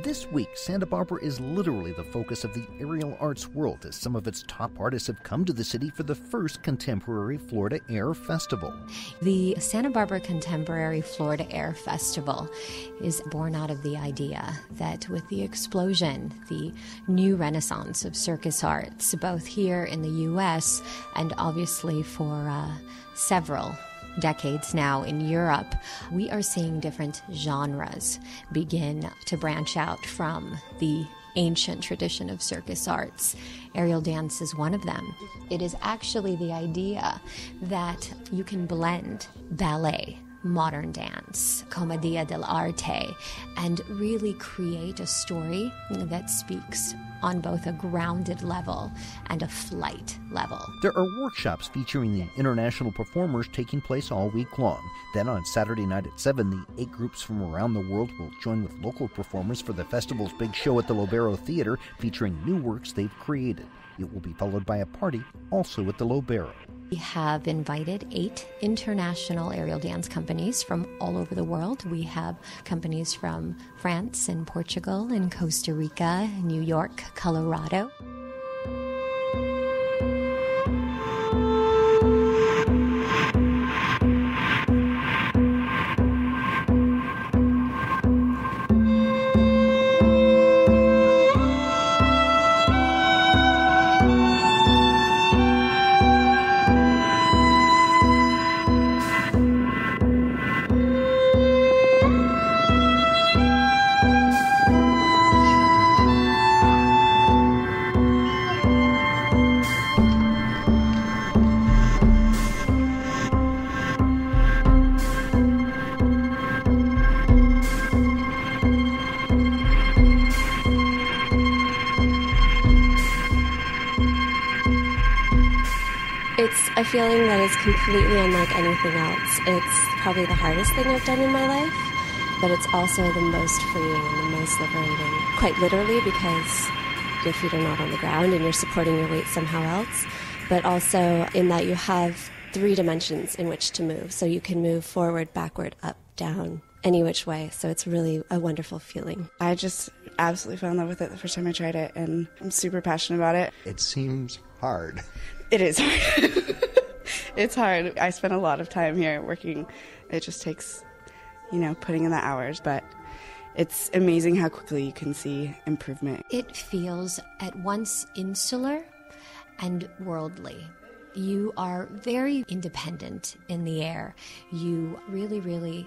This week, Santa Barbara is literally the focus of the aerial arts world as some of its top artists have come to the city for the first Contemporary Florida Air Festival. The Santa Barbara Contemporary Florida Air Festival is born out of the idea that with the explosion, the new renaissance of circus arts, both here in the U.S. and obviously for several decades now in Europe, we are seeing different genres begin to branch out from the ancient tradition of circus arts. Aerial dance is one of them. It is actually the idea that you can blend ballet, modern dance, commedia dell'arte, and really create a story that speaks on both a grounded level and a flight level. There are workshops featuring the international performers taking place all week long. Then on Saturday night at 7, the 8 groups from around the world will join with local performers for the festival's big show at the Lobero Theater featuring new works they've created. It will be followed by a party also at the Lobero. We have invited 8 international aerial dance companies from all over the world. We have companies from France and Portugal and Costa Rica, New York, Colorado. It's a feeling that is completely unlike anything else. It's probably the hardest thing I've done in my life, but it's also the most freeing and the most liberating. Quite literally, because your feet are not on the ground and you're supporting your weight somehow else, but also in that you have 3 dimensions in which to move. So you can move forward, backward, up, down, any which way. So it's really a wonderful feeling. I just absolutely fell in love with it the first time I tried it, and I'm super passionate about it. It seems hard. It is hard. It's hard. I spent a lot of time here working. It just takes, putting in the hours, but it's amazing how quickly you can see improvement. It feels at once insular and worldly. You are very independent in the air. You really, really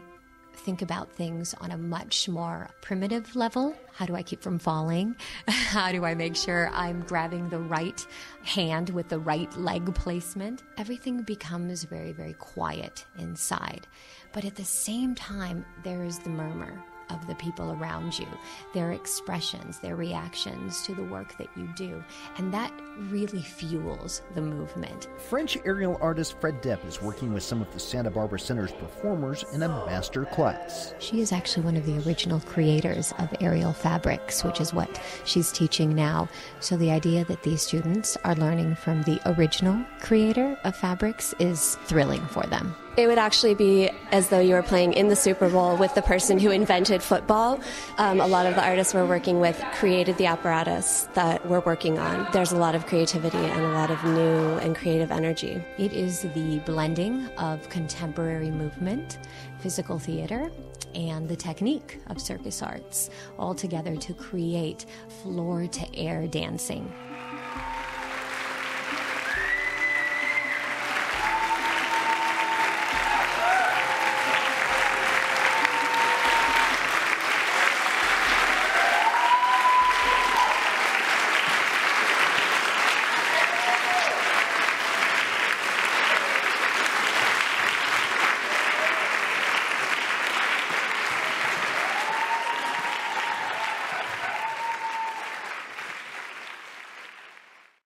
think about things on a much more primitive level. How do I keep from falling? How do I make sure I'm grabbing the right hand with the right leg placement? Everything becomes very, very quiet inside. But at the same time, there is the murmur of the people around you, their expressions, their reactions to the work that you do. And that really fuels the movement. French aerial artist Fred Depp is working with some of the Santa Barbara Center's performers in a master class. She is actually one of the original creators of aerial fabrics, which is what she's teaching now. So the idea that these students are learning from the original creator of fabrics is thrilling for them. It would actually be as though you were playing in the Super Bowl with the person who invented football. A lot of the artists we're working with created the apparatus that we're working on. There's a lot of creativity and a lot of new and creative energy. It is the blending of contemporary movement, physical theater, and the technique of circus arts all together to create floor-to-air dancing